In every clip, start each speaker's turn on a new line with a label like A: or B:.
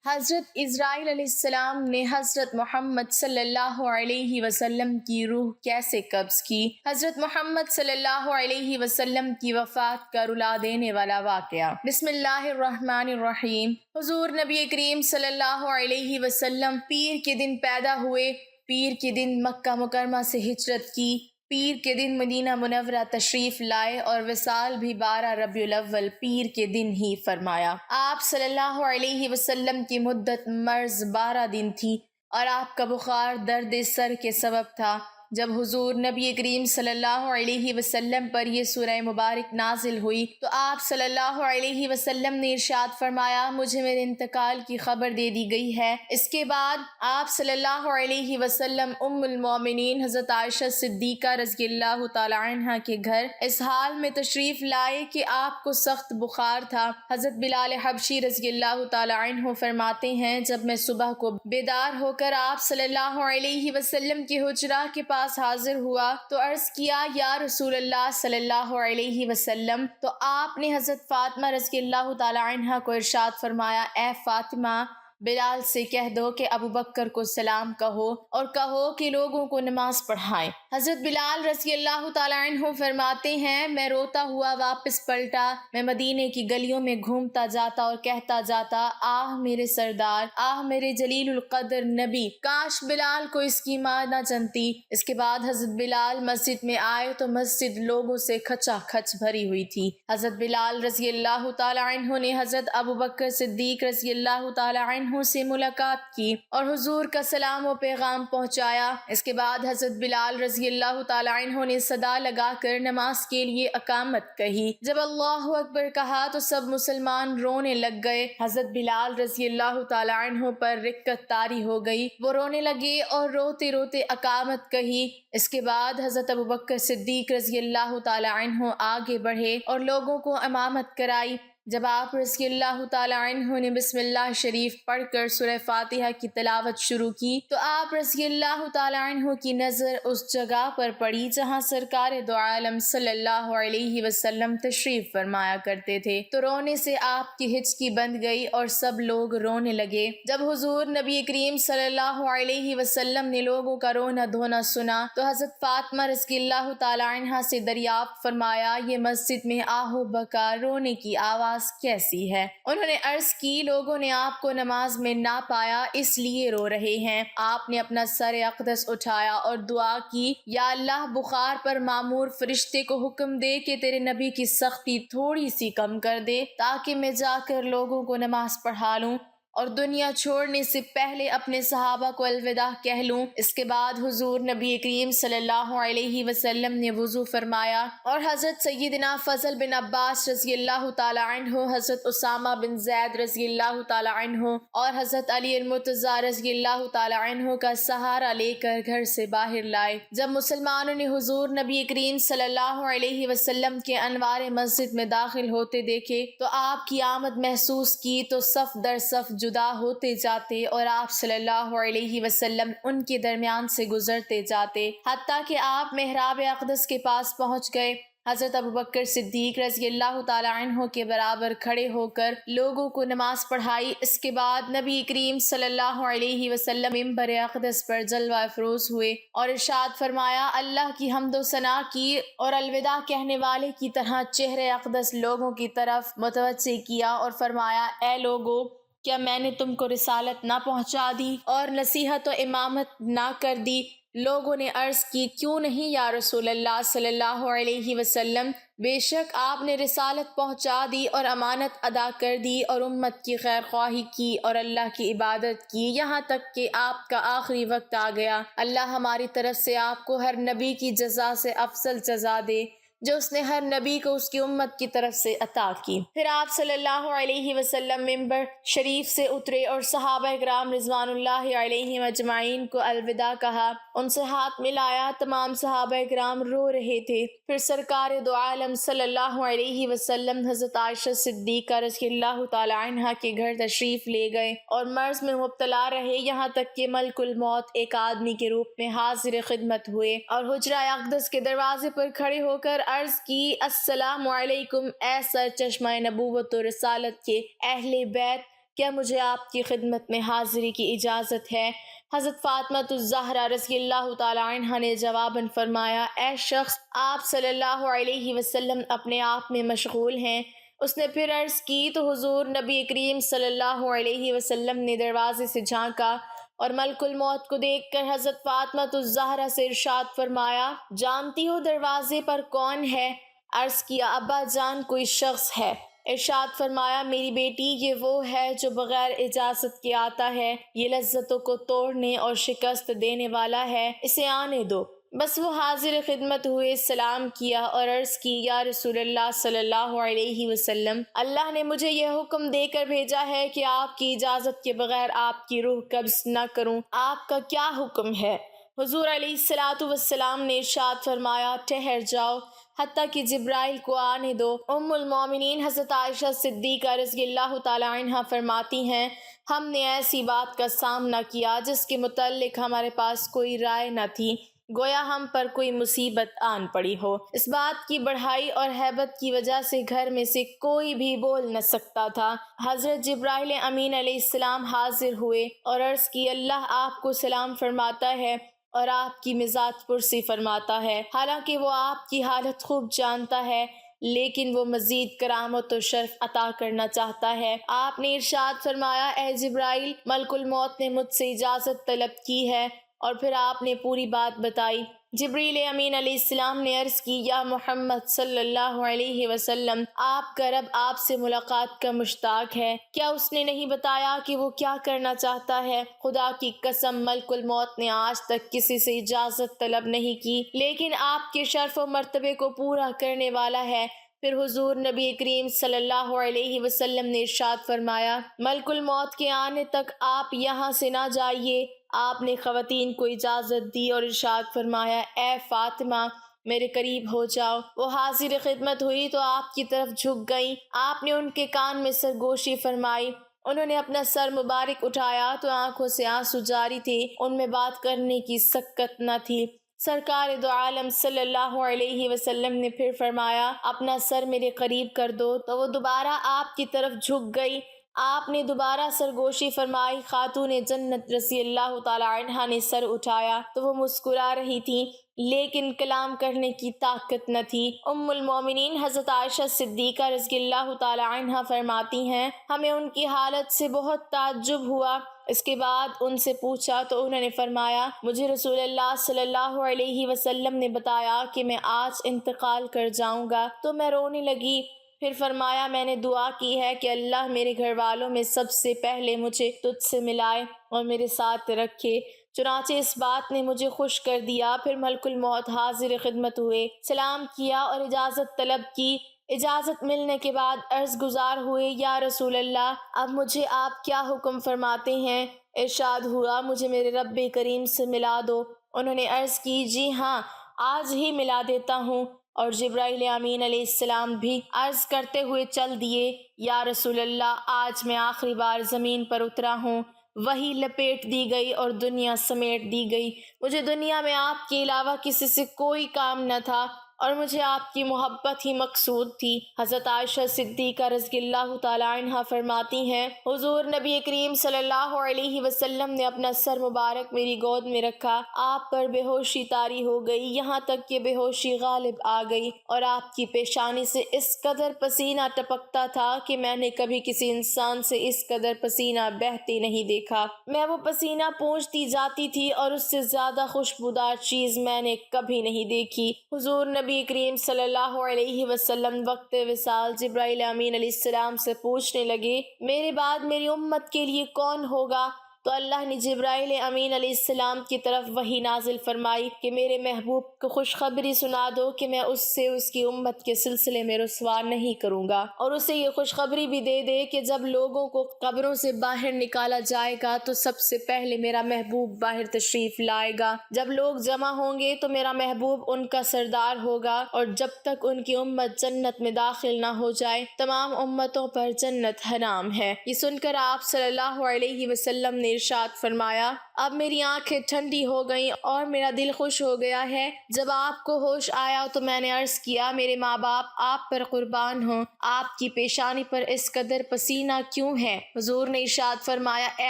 A: حضرت اسرائیل علیہ السلام نے حضرت محمد صلی اللہ علیہ وسلم کی روح کیسے قبض کی؟ حضرت محمد صلی اللہ علیہ وسلم کی وفات کا رلا دینے والا واقعہ۔ بسم اللہ الرحمن الرحیم۔ حضور نبی کریم صلی اللہ علیہ وسلم پیر کے دن پیدا ہوئے، پیر کے دن مکہ مکرمہ سے ہجرت کی، پیر کے دن مدینہ منورہ تشریف لائے اور وصال بھی 12 ربیع الاول پیر کے دن ہی فرمایا۔ آپ صلی اللہ علیہ وسلم کی مدت مرض 12 دن تھی اور آپ کا بخار درد سر کے سبب تھا۔ جب حضور نبی کریم صلی اللہ علیہ وسلم پر یہ سورہ مبارک نازل ہوئی تو آپ صلی اللہ علیہ وسلم نے ارشاد فرمایا، مجھے میرے انتقال کی خبر دے دی گئی ہے۔ اس کے بعد آپ صلی اللہ علیہ وسلم ام المومنین حضرت عائشہ صدیقہ رضی اللہ تعالی عنہا کے گھر اس حال میں تشریف لائے کہ آپ کو سخت بخار تھا۔ حضرت بلال حبشی رضی اللہ تعالی عنہ فرماتے ہیں، جب میں صبح کو بیدار ہو کر آپ صلی اللہ علیہ وسلم کے حجرہ کے پاس حاضر ہوا تو عرض کیا، یا رسول اللہ صلی اللہ علیہ وسلم، تو آپ نے حضرت فاطمہ رضی اللہ تعالی عنہا کو ارشاد فرمایا، اے فاطمہ، بلال سے کہہ دو کہ ابو بکر کو سلام کہو اور کہو کہ لوگوں کو نماز پڑھائیں۔ حضرت بلال رضی اللہ تعالی عنہ فرماتے ہیں، میں روتا ہوا واپس پلٹا، میں مدینے کی گلیوں میں گھومتا جاتا اور کہتا جاتا، آہ میرے سردار، آہ میرے جلیل القدر نبی، کاش بلال کو اس کی ماں نہ جنتی۔ اس کے بعد حضرت بلال مسجد میں آئے تو مسجد لوگوں سے کھچا کھچ بھری ہوئی تھی۔ حضرت بلال رضی اللہ تعالی عنہ نے حضرت ابو بکر صدیق رضی اللہ تعالی عنہ سے ملاقات کی اور حضور کا سلام و پیغام پہنچایا۔ اس کے بعد حضرت بلال رضی اللہ تعالی عنہ نے صدا لگا کر نماز کے لیے اقامت کہی۔ جب اللہ اکبر کہا تو سب مسلمان رونے لگ گئے۔ حضرت بلال رضی اللہ تعالی عنہ پر رقت طاری ہو گئی، وہ رونے لگے اور روتے روتے اقامت کہی۔ اس کے بعد حضرت ابو بکر صدیق رضی اللہ تعالی عنہ آگے بڑھے اور لوگوں کو امامت کرائی۔ جب آپ رضی اللہ تعالی عنہ نے بسم اللہ شریف پڑھ کر سورہ فاتحہ کی تلاوت شروع کی تو آپ رضی اللہ تعالی عنہ کی نظر اس جگہ پر پڑی جہاں سرکار دو عالم صلی اللہ علیہ وسلم تشریف فرمایا کرتے تھے، تو رونے سے آپ کی ہچکی بند گئی اور سب لوگ رونے لگے۔ جب حضور نبی کریم صلی اللہ علیہ وسلم نے لوگوں کا رونا دھونا سنا تو حضرت فاطمہ رضی اللہ تعالی عنہ سے دریافت فرمایا، یہ مسجد میں آہو بکا رونے کی آواز کیسی ہے؟ انہوں نے عرض کی، لوگوں نے آپ کو نماز میں نہ پایا اس لیے رو رہے ہیں۔ آپ نے اپنا سر اقدس اٹھایا اور دعا کی، یا اللہ بخار پر مامور فرشتے کو حکم دے کہ تیرے نبی کی سختی تھوڑی سی کم کر دے تاکہ میں جا کر لوگوں کو نماز پڑھا لوں اور دنیا چھوڑنے سے پہلے اپنے صحابہ کو الوداع کہہ لوں۔ اس کے بعد حضور نبی کریم صلی اللہ علیہ وسلم نے وضو فرمایا اور حضرت سیدنا فضل بن عباس رضی اللہ تعالی عنہ، حضرت اسامہ بن زید رضی اللہ تعالی عنہ اور حضرت علی المرتضیٰ رضی اللہ تعالی عنہ کا سہارا لے کر گھر سے باہر لائے۔ جب مسلمانوں نے حضور نبی کریم صلی اللہ علیہ وسلم کے انوار مسجد میں داخل ہوتے دیکھے تو آپ کی آمد محسوس کی تو صف در صف جدا ہوتے جاتے اور آپ صلی اللہ علیہ وسلم ان کے درمیان سے گزرتے جاتے حتیٰ کہ آپ محراب اقدس کے پاس پہنچ گئے۔ حضرت ابو بکر صدیق رضی اللہ تعالی عنہ کے برابر کھڑے ہو کر لوگوں کو نماز پڑھائی۔ اس کے بعد نبی کریم صلی اللہ علیہ وسلم منبر اقدس پر جلوہ افروز ہوئے اور ارشاد فرمایا، اللہ کی حمد و ثنا کی اور الوداع کہنے والے کی طرح چہرے اقدس لوگوں کی طرف متوجہ کیا اور فرمایا، اے لوگو، کیا میں نے تم کو رسالت نہ پہنچا دی اور نصیحت و امامت نہ کر دی؟ لوگوں نے عرض کی، کیوں نہیں یا رسول اللہ صلی اللہ علیہ وسلم، بے شک آپ نے رسالت پہنچا دی اور امانت ادا کر دی اور امت کی خیر خواہی کی اور اللہ کی عبادت کی یہاں تک کہ آپ کا آخری وقت آ گیا۔ اللہ ہماری طرف سے آپ کو ہر نبی کی جزا سے افضل جزا دے جو اس نے ہر نبی کو اس کی امت کی طرف سے عطا کی۔ پھر آپ صلی اللہ علیہ وسلم ممبر شریف سے اترے اور صحابہ کرام رضوان اللہ علیہم اجمعین کو الوداع کہا، ان سے ہاتھ ملایا۔ تمام صحابہ کرام رو رہے تھے۔ پھر سرکار دو عالم صلی اللہ علیہ وسلم حضرت عائشہ صدیقہ رضی اللہ تعالی عنہا کے گھر تشریف لے گئے اور مرض میں مبتلا رہے یہاں تک کہ ملک الموت ایک آدمی کے روپ میں حاضر خدمت ہوئے اور حجرہ اقدس کے دروازے پر کھڑے ہو کر عرض کی، السلام علیکم اے سر چشمہ نبوت و رسالت کے اہل بیت، کیا مجھے آپ کی خدمت میں حاضری کی اجازت ہے؟ حضرت فاطمہ الزہرا رضی اللہ تعالی عنہا نے جواباً فرمایا، اے شخص، آپ صلی اللہ علیہ وسلم اپنے آپ میں مشغول ہیں۔ اس نے پھر عرض کی تو حضور نبی کریم صلی اللہ علیہ وسلم نے دروازے سے جھانکا اور ملک الموت کو دیکھ کر حضرت فاطمہ الزہرا سے ارشاد فرمایا، جانتی ہو دروازے پر کون ہے؟ عرض کیا، ابا جان کوئی شخص ہے۔ ارشاد فرمایا، میری بیٹی، یہ وہ ہے جو بغیر اجازت کے آتا ہے، یہ لذتوں کو توڑنے اور شکست دینے والا ہے، اسے آنے دو۔ بس وہ حاضر خدمت ہوئے، سلام کیا اور عرض کی، یا رسول اللہ صلی اللہ علیہ وسلم، اللہ نے مجھے یہ حکم دے کر بھیجا ہے کہ آپ کی اجازت کے بغیر آپ کی روح قبض نہ کروں، آپ کا کیا حکم ہے؟ حضور علیہ السلام نے ارشاد فرمایا، ٹھہر جاؤ حتیٰ کہ جبرائیل کو آنے دو۔ ام المومنین حضرت عائشہ صدیقہ رضی اللہ تعالی عنہا فرماتی ہیں، ہم نے ایسی بات کا سامنا کیا جس کے متعلق ہمارے پاس کوئی رائے نہ تھی، گویا ہم پر کوئی مصیبت آن پڑی ہو۔ اس بات کی بڑھائی اور ہیبت کی وجہ سے گھر میں سے کوئی بھی بول نہ سکتا تھا۔ حضرت جبرائیل امین علیہ السلام حاضر ہوئے اور عرض کی، اللہ آپ کو سلام فرماتا ہے اور آپ کی مزاج پرسی فرماتا ہے، حالانکہ وہ آپ کی حالت خوب جانتا ہے، لیکن وہ مزید کرامت و شرف عطا کرنا چاہتا ہے۔ آپ نے ارشاد فرمایا، اے جبرائیل، ملک الموت نے مجھ سے اجازت طلب کی ہے، اور پھر آپ نے پوری بات بتائی۔ جبریل امین علیہ السلام نے عرض کی، یا محمد صلی اللہ علیہ وسلم، آپ کا رب آپ سے ملاقات کا مشتاق ہے، کیا اس نے نہیں بتایا کہ وہ کیا کرنا چاہتا ہے؟ خدا کی قسم، ملک الموت نے آج تک کسی سے اجازت طلب نہیں کی، لیکن آپ کے شرف و مرتبے کو پورا کرنے والا ہے۔ پھر حضور نبی کریم صلی اللہ علیہ وسلم نے ارشاد فرمایا، ملک الموت کے آنے تک آپ یہاں سے نہ جائیے۔ آپ نے خواتین کو اجازت دی اور ارشاد فرمایا، اے فاطمہ، میرے قریب ہو جاؤ۔ وہ حاضر خدمت ہوئی تو آپ کی طرف جھک گئیں، آپ نے ان کے کان میں سرگوشی فرمائی۔ انہوں نے اپنا سر مبارک اٹھایا تو آنکھوں سے آنسو جاری تھے، ان میں بات کرنے کی سکت نہ تھی۔ سرکار دو عالم صلی اللہ علیہ وسلم نے پھر فرمایا، اپنا سر میرے قریب کر دو، تو وہ دوبارہ آپ کی طرف جھک گئی۔ آپ نے دوبارہ سرگوشی فرمائی۔ خاتون جنت رضی اللہ تعالی عنہا نے سر اٹھایا تو وہ مسکرا رہی تھیں، لیکن کلام کرنے کی طاقت نہ تھی۔ ام المومنین حضرت عائشہ صدیقہ رضی اللہ تعالی عنہا فرماتی ہیں، ہمیں ان کی حالت سے بہت تعجب ہوا۔ اس کے بعد ان سے پوچھا تو انہوں نے فرمایا، مجھے رسول اللہ صلی اللہ علیہ وسلم نے بتایا کہ میں آج انتقال کر جاؤں گا، تو میں رونے لگی۔ پھر فرمایا، میں نے دعا کی ہے کہ اللہ میرے گھر والوں میں سب سے پہلے مجھے تجھ سے ملائے اور میرے ساتھ رکھے، چنانچہ اس بات نے مجھے خوش کر دیا۔ پھر ملک الموت حاضر خدمت ہوئے، سلام کیا اور اجازت طلب کی۔ اجازت ملنے کے بعد عرض گزار ہوئے، یا رسول اللہ، اب مجھے آپ کیا حکم فرماتے ہیں؟ ارشاد ہوا، مجھے میرے رب کریم سے ملا دو۔ انہوں نے عرض کی، جی ہاں، آج ہی ملا دیتا ہوں۔ اور جبرائیل امین علیہ السلام بھی عرض کرتے ہوئے چل دیے، یا رسول اللہ، آج میں آخری بار زمین پر اترا ہوں۔ وہی لپیٹ دی گئی اور دنیا سمیٹ دی گئی۔ مجھے دنیا میں آپ کے علاوہ کسی سے کوئی کام نہ تھا اور مجھے آپ کی محبت ہی مقصود تھی۔ حضرت عائشہ صدیقہ رضی اللہ تعالی عنہا فرماتی ہیں، حضور نبی کریم صلی اللہ علیہ وسلم نے اپنا سر مبارک میری گود میں رکھا، آپ پر بے ہوشی طاری ہو گئی، یہاں تک کہ بے ہوشی غالب آ گئی اور آپ کی پیشانی سے اس قدر پسینہ ٹپکتا تھا کہ میں نے کبھی کسی انسان سے اس قدر پسینہ بہتے نہیں دیکھا۔ میں وہ پسینہ پونچھتی جاتی تھی اور اس سے زیادہ خوشبودار چیز میں نے کبھی نہیں دیکھی۔ حضور نبی کریم صلی اللہ علیہ وسلم وقت وصال جبرائیل امین علیہ السلام سے پوچھنے لگے، میرے بعد میری امت کے لیے کون ہوگا؟ تو اللہ نے جبرائیل امین علیہ السلام کی طرف وحی نازل فرمائی کہ میرے محبوب کو خوشخبری سنا دو کہ میں اس سے اس کی امت کے سلسلے میں رسوا نہیں کروں گا، اور اسے یہ خوشخبری بھی دے دے کہ جب لوگوں کو قبروں سے باہر نکالا جائے گا تو سب سے پہلے میرا محبوب باہر تشریف لائے گا۔ جب لوگ جمع ہوں گے تو میرا محبوب ان کا سردار ہوگا، اور جب تک ان کی امت جنت میں داخل نہ ہو جائے تمام امتوں پر جنت حرام ہے۔ یہ سن کر آپ صلی اللہ علیہ وسلم نے ارشاد فرمایا، اب میری آنکھیں ٹھنڈی ہو گئیں اور میرا دل خوش ہو گیا ہے۔ جب آپ کو ہوش آیا تو میں نے عرض کیا میرے ماں باپ آپ پر قربان ہوں، آپ کی پیشانی پر اس قدر پسینہ کیوں ہے؟ حضور نے ارشاد فرمایا اے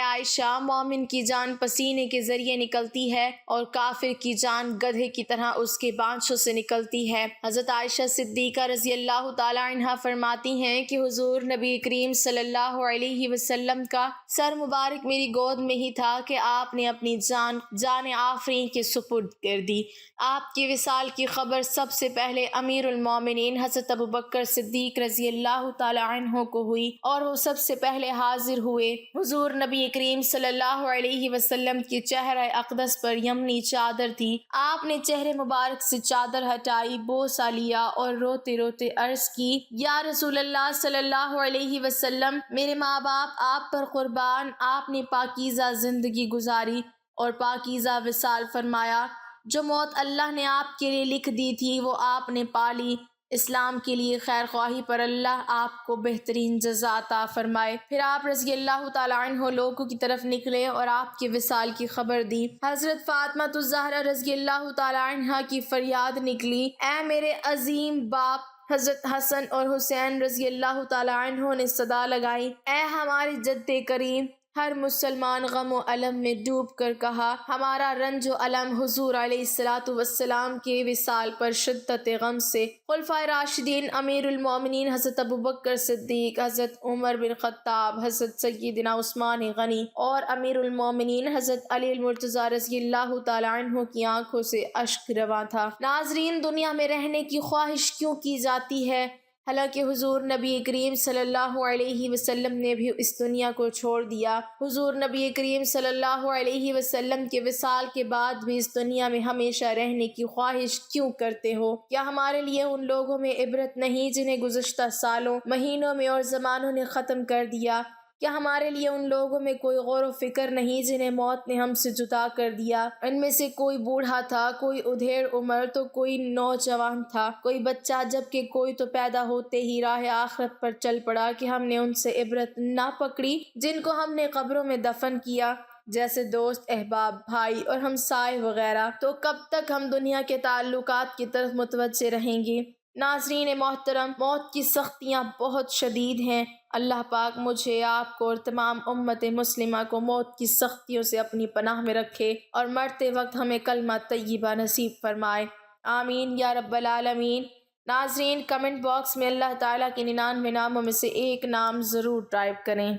A: عائشہ، مومن کی جان پسینے کے ذریعے نکلتی ہے اور کافر کی جان گدھے کی طرح اس کے بانچھوں سے نکلتی ہے۔ حضرت عائشہ صدیقہ رضی اللہ تعالی عنہا فرماتی ہیں کہ حضور نبی کریم صلی اللہ علیہ وسلم کا سر مبارک میری گود میں ہی تھا کہ آپ نے اپنی جان آفرین کے سپرد کر دی۔ آپ کی وصال کی خبر سب سے پہلے امیر المومنین حضرت ابوبکر صدیق رضی اللہ تعالی عنہ کو ہوئی اور وہ سب سے پہلے حاضر ہوئے۔ حضور نبی کریم صلی اللہ علیہ وسلم کی چہرہ اقدس پر یمنی چادر تھی۔ آپ نے چہرے مبارک سے چادر ہٹائی، بوسہ لیا اور روتے روتے عرض کی یا رسول اللہ صلی اللہ علیہ وسلم، میرے ماں باپ آپ پر قربان، آپ نے پاکیزہ زندگی گزاری اور پاکیزہ وصال فرمایا۔ جو موت اللہ نے آپ کے لیے لکھ دی تھی وہ آپ نے پالی۔ اسلام کے لیے خیر خواہی پر اللہ آپ کو بہترین جزا عطا فرمائے۔ پھر آپ رضی اللہ تعالیٰ عنہ لوگوں کی طرف نکلے اور آپ کے وصال کی خبر دی۔ حضرت فاطمہ الزہرا رضی اللہ تعالیٰ عنہ کی فریاد نکلی، اے میرے عظیم باپ۔ حضرت حسن اور حسین رضی اللہ تعالیٰ عنہ نے صدا لگائی، اے ہمارے جد کریم۔ ہر مسلمان غم و الم میں ڈوب کر کہا، ہمارا رنج و الم حضور علیہ الصلوۃ والسلام کے وصال پر شدت غم سے۔ خلفائے راشدین امیر المومنین حضرت ابوبکر صدیق، حضرت عمر بن خطاب، حضرت سیدنا عثمان غنی اور امیر المومنین حضرت علی المرتضیٰ رضی اللہ تعالی عنہ کی آنکھوں سے اشک رواں تھا۔ ناظرین، دنیا میں رہنے کی خواہش کیوں کی جاتی ہے؟ حالانکہ حضور نبی کریم صلی اللہ علیہ وسلم نے بھی اس دنیا کو چھوڑ دیا۔ حضور نبی کریم صلی اللہ علیہ وسلم کے وصال کے بعد بھی اس دنیا میں ہمیشہ رہنے کی خواہش کیوں کرتے ہو؟ کیا ہمارے لیے ان لوگوں میں عبرت نہیں جنہیں گزشتہ سالوں، مہینوں میں اور زمانوں نے ختم کر دیا؟ کیا ہمارے لیے ان لوگوں میں کوئی غور و فکر نہیں جنہیں موت نے ہم سے جدا کر دیا؟ ان میں سے کوئی بوڑھا تھا، کوئی ادھیڑ عمر تو کوئی نوجوان تھا، کوئی بچہ، جبکہ کوئی تو پیدا ہوتے ہی راہ آخرت پر چل پڑا کہ ہم نے ان سے عبرت نہ پکڑی جن کو ہم نے قبروں میں دفن کیا، جیسے دوست، احباب، بھائی اور ہمسائے وغیرہ۔ تو کب تک ہم دنیا کے تعلقات کی طرف متوجہ رہیں گے؟ ناظرین محترم، موت کی سختیاں بہت شدید ہیں۔ اللہ پاک مجھے، آپ کو اور تمام امت مسلمہ کو موت کی سختیوں سے اپنی پناہ میں رکھے اور مرتے وقت ہمیں کلمہ طیبہ نصیب فرمائے، آمین یا رب العالمین۔ ناظرین، کمنٹ باکس میں اللہ تعالیٰ کے 99 ناموں میں سے ایک نام ضرور ٹائپ کریں۔